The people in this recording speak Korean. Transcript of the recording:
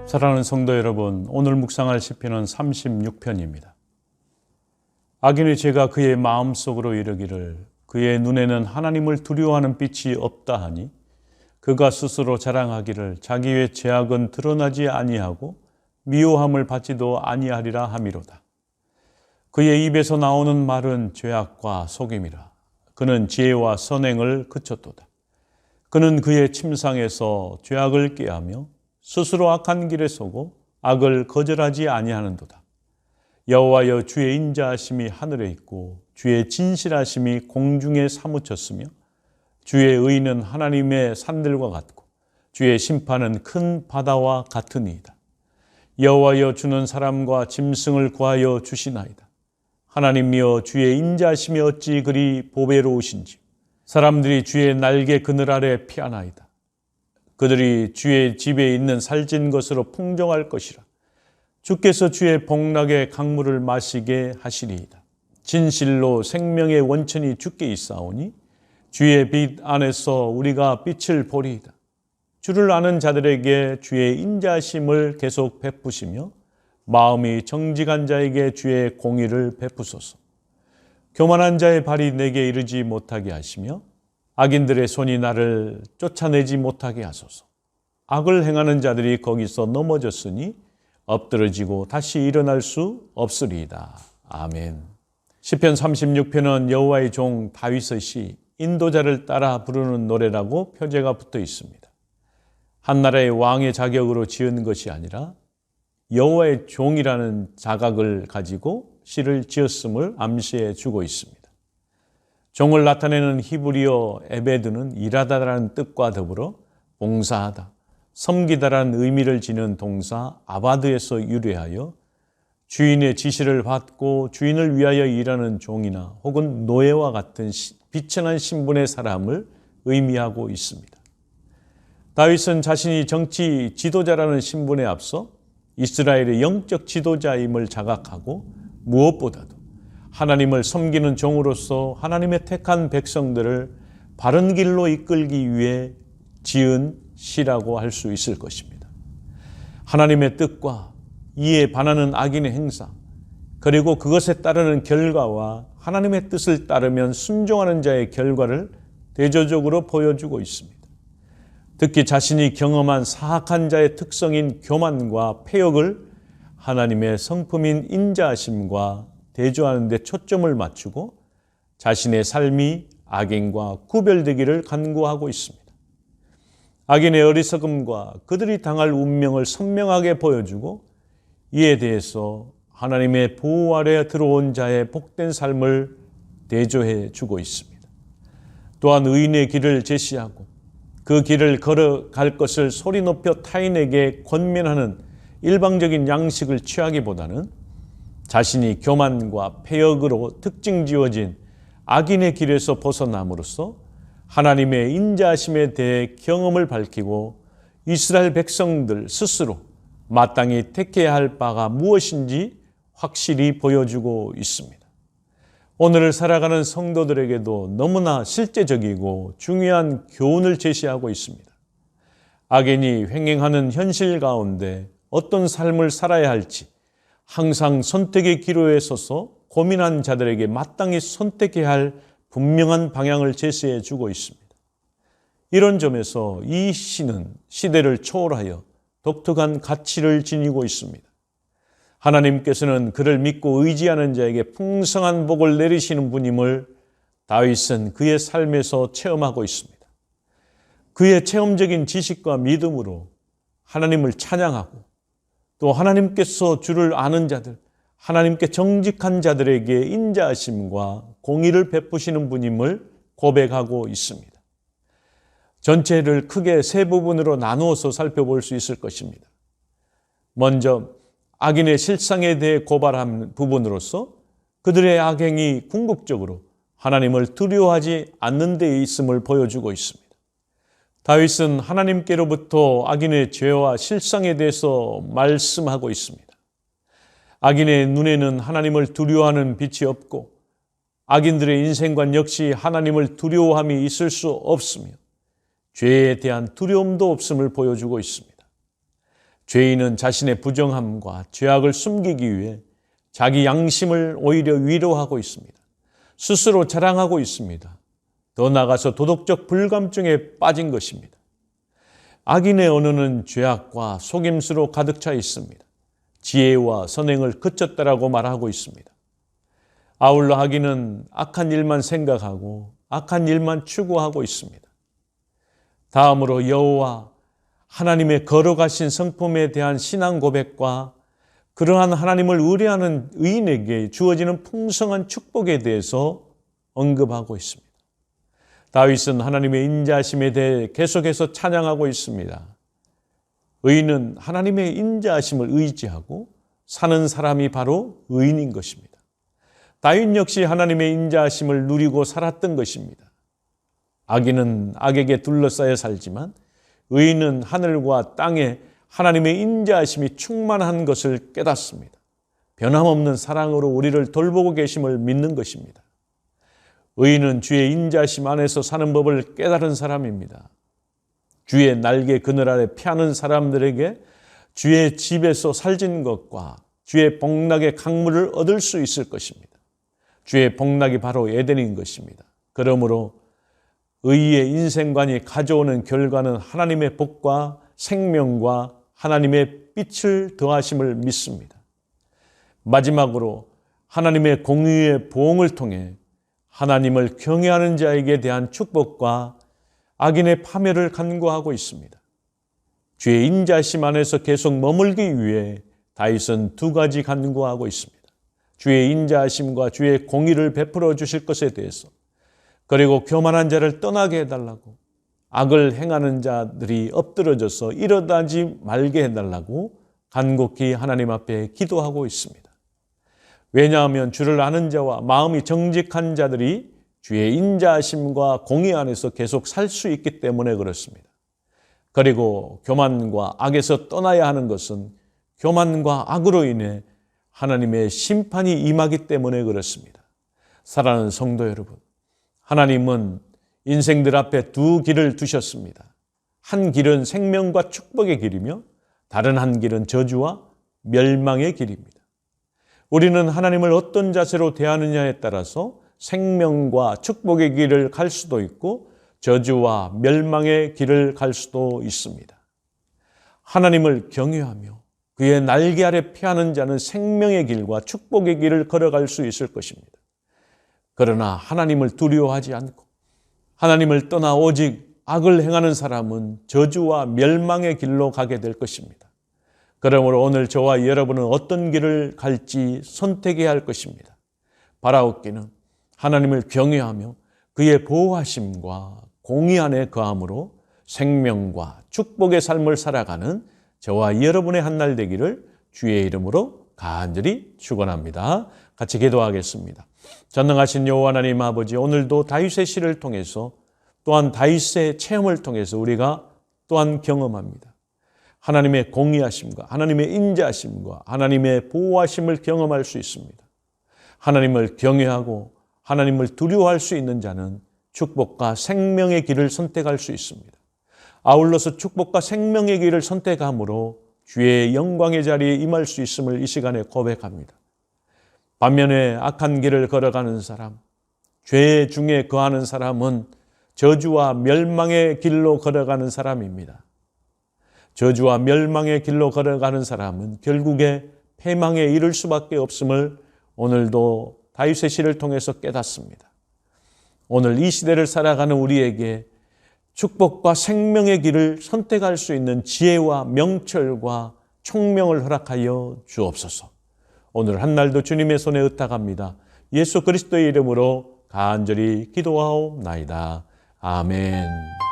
사랑하는 성도 여러분, 오늘 묵상할 시편은 36편입니다. 악인의 죄가 그의 마음속으로 이르기를 그의 눈에는 하나님을 두려워하는 빛이 없다 하니 그가 스스로 자랑하기를 자기의 죄악은 드러나지 아니하고 미워함을 받지도 아니하리라 함이로다. 그의 입에서 나오는 말은 죄악과 속임이라. 그는 지혜와 선행을 그쳤도다. 그는 그의 침상에서 죄악을 꾀하며 스스로 악한 길에 서고 악을 거절하지 아니하는도다. 여호와여, 주의 인자하심이 하늘에 있고 주의 진실하심이 공중에 사무쳤으며 주의 의는 하나님의 산들과 같고 주의 심판은 큰 바다와 같으니이다. 여호와여, 주는 사람과 짐승을 구하여 주시나이다. 하나님이여, 주의 인자하심이 어찌 그리 보배로우신지. 사람들이 주의 날개 그늘 아래 피하나이다. 그들이 주의 집에 있는 살찐 것으로 풍성할 것이라. 주께서 주의 복락의 강물을 마시게 하시리이다. 진실로 생명의 원천이 주께 있사오니 주의 빛 안에서 우리가 빛을 보리이다. 주를 아는 자들에게 주의 인자심을 계속 베푸시며 마음이 정직한 자에게 주의 공의를 베푸소서. 교만한 자의 발이 내게 이르지 못하게 하시며 악인들의 손이 나를 쫓아내지 못하게 하소서. 악을 행하는 자들이 거기서 넘어졌으니 엎드러지고 다시 일어날 수 없으리이다. 아멘. 시편 36편은 여호와의 종 다윗의 시 인도자를 따라 부르는 노래라고 표제가 붙어 있습니다. 한 나라의 왕의 자격으로 지은 것이 아니라 여호와의 종이라는 자각을 가지고 시를 지었음을 암시해 주고 있습니다. 종을 나타내는 히브리어 에베드는 일하다라는 뜻과 더불어 봉사하다, 섬기다라는 의미를 지닌 동사 아바드에서 유래하여 주인의 지시를 받고 주인을 위하여 일하는 종이나 혹은 노예와 같은 비천한 신분의 사람을 의미하고 있습니다. 다윗은 자신이 정치 지도자라는 신분에 앞서 이스라엘의 영적 지도자임을 자각하고 무엇보다도 하나님을 섬기는 종으로서 하나님의 택한 백성들을 바른 길로 이끌기 위해 지은 시라고 할 수 있을 것입니다. 하나님의 뜻과 이에 반하는 악인의 행사, 그리고 그것에 따르는 결과와 하나님의 뜻을 따르면 순종하는 자의 결과를 대조적으로 보여주고 있습니다. 특히 자신이 경험한 사악한 자의 특성인 교만과 패역을 하나님의 성품인 인자하심과 대조하는 데 초점을 맞추고 자신의 삶이 악인과 구별되기를 간구하고 있습니다. 악인의 어리석음과 그들이 당할 운명을 선명하게 보여주고 이에 대해서 하나님의 보호 아래 들어온 자의 복된 삶을 대조해 주고 있습니다. 또한 의인의 길을 제시하고 그 길을 걸어갈 것을 소리 높여 타인에게 권면하는 일방적인 양식을 취하기보다는 자신이 교만과 패역으로 특징 지어진 악인의 길에서 벗어남으로써 하나님의 인자하심에 대해 경험을 밝히고 이스라엘 백성들 스스로 마땅히 택해야 할 바가 무엇인지 확실히 보여주고 있습니다. 오늘을 살아가는 성도들에게도 너무나 실제적이고 중요한 교훈을 제시하고 있습니다. 악인이 횡행하는 현실 가운데 어떤 삶을 살아야 할지 항상 선택의 기로에 서서 고민한 자들에게 마땅히 선택해야 할 분명한 방향을 제시해 주고 있습니다. 이런 점에서 이 시는 시대를 초월하여 독특한 가치를 지니고 있습니다. 하나님께서는 그를 믿고 의지하는 자에게 풍성한 복을 내리시는 분임을 다윗은 그의 삶에서 체험하고 있습니다. 그의 체험적인 지식과 믿음으로 하나님을 찬양하고 또 하나님께서 주를 아는 자들, 하나님께 정직한 자들에게 인자하심과 공의를 베푸시는 분임을 고백하고 있습니다. 전체를 크게 세 부분으로 나누어서 살펴볼 수 있을 것입니다. 먼저 악인의 실상에 대해 고발한 부분으로서 그들의 악행이 궁극적으로 하나님을 두려워하지 않는 데 있음을 보여주고 있습니다. 다윗은 하나님께로부터 악인의 죄와 실상에 대해서 말씀하고 있습니다. 악인의 눈에는 하나님을 두려워하는 빛이 없고 악인들의 인생관 역시 하나님을 두려워함이 있을 수 없으며 죄에 대한 두려움도 없음을 보여주고 있습니다. 죄인은 자신의 부정함과 죄악을 숨기기 위해 자기 양심을 오히려 위로하고 있습니다. 스스로 자랑하고 있습니다. 더 나아가서 도덕적 불감증에 빠진 것입니다. 악인의 언어는 죄악과 속임수로 가득 차 있습니다. 지혜와 선행을 그쳤다라고 말하고 있습니다. 아울러 악인은 악한 일만 생각하고 악한 일만 추구하고 있습니다. 다음으로 여호와 하나님의 거룩하신 성품에 대한 신앙 고백과 그러한 하나님을 의뢰하는 의인에게 주어지는 풍성한 축복에 대해서 언급하고 있습니다. 다윗은 하나님의 인자하심에 대해 계속해서 찬양하고 있습니다. 의인은 하나님의 인자하심을 의지하고 사는 사람이 바로 의인인 것입니다. 다윗 역시 하나님의 인자하심을 누리고 살았던 것입니다. 악인은 악에게 둘러싸여 살지만 의인은 하늘과 땅에 하나님의 인자하심이 충만한 것을 깨닫습니다. 변함없는 사랑으로 우리를 돌보고 계심을 믿는 것입니다. 의인은 주의 인자하심 안에서 사는 법을 깨달은 사람입니다. 주의 날개 그늘 아래 피하는 사람들에게 주의 집에서 살진 것과 주의 복락의 강물을 얻을 수 있을 것입니다. 주의 복락이 바로 에덴인 것입니다. 그러므로 의의 인생관이 가져오는 결과는 하나님의 복과 생명과 하나님의 빛을 더하심을 믿습니다. 마지막으로 하나님의 공의의 보응을 통해 하나님을 경외하는 자에게 대한 축복과 악인의 파멸을 간구하고 있습니다. 주의 인자심 안에서 계속 머물기 위해 다윗은 두 가지 간구하고 있습니다. 주의 인자하심과 주의 공의를 베풀어 주실 것에 대해서, 그리고 교만한 자를 떠나게 해달라고, 악을 행하는 자들이 엎드러져서 일어나지 말게 해달라고 간곡히 하나님 앞에 기도하고 있습니다. 왜냐하면 주를 아는 자와 마음이 정직한 자들이 주의 인자하심과 공의 안에서 계속 살 수 있기 때문에 그렇습니다. 그리고 교만과 악에서 떠나야 하는 것은 교만과 악으로 인해 하나님의 심판이 임하기 때문에 그렇습니다. 사랑하는 성도 여러분, 하나님은 인생들 앞에 두 길을 두셨습니다. 한 길은 생명과 축복의 길이며 다른 한 길은 저주와 멸망의 길입니다. 우리는 하나님을 어떤 자세로 대하느냐에 따라서 생명과 축복의 길을 갈 수도 있고 저주와 멸망의 길을 갈 수도 있습니다. 하나님을 경외하며 그의 날개 아래 피하는 자는 생명의 길과 축복의 길을 걸어갈 수 있을 것입니다. 그러나 하나님을 두려워하지 않고 하나님을 떠나 오직 악을 행하는 사람은 저주와 멸망의 길로 가게 될 것입니다. 그러므로 오늘 저와 여러분은 어떤 길을 갈지 선택해야 할 것입니다. 바라옵기는 하나님을 경외하며 그의 보호하심과 공의 안에 거함으로 생명과 축복의 삶을 살아가는 저와 여러분의 한날 되기를 주의 이름으로 간절히 축원합니다. 같이 기도하겠습니다. 전능하신 여호와 하나님 아버지, 오늘도 다윗의 시를 통해서 또한 다윗의 체험을 통해서 우리가 또한 경험합니다. 하나님의 공의하심과 하나님의 인자하심과 하나님의 보호하심을 경험할 수 있습니다. 하나님을 경외하고 하나님을 두려워할 수 있는 자는 축복과 생명의 길을 선택할 수 있습니다. 아울러서 축복과 생명의 길을 선택함으로 주의 영광의 자리에 임할 수 있음을 이 시간에 고백합니다. 반면에 악한 길을 걸어가는 사람, 죄 중에 거하는 사람은 저주와 멸망의 길로 걸어가는 사람입니다. 저주와 멸망의 길로 걸어가는 사람은 결국에 패망에 이를 수밖에 없음을 오늘도 다윗의 시를 통해서 깨닫습니다. 오늘 이 시대를 살아가는 우리에게 축복과 생명의 길을 선택할 수 있는 지혜와 명철과 총명을 허락하여 주옵소서. 오늘 한날도 주님의 손에 의탁합니다. 예수 그리스도의 이름으로 간절히 기도하옵나이다. 아멘.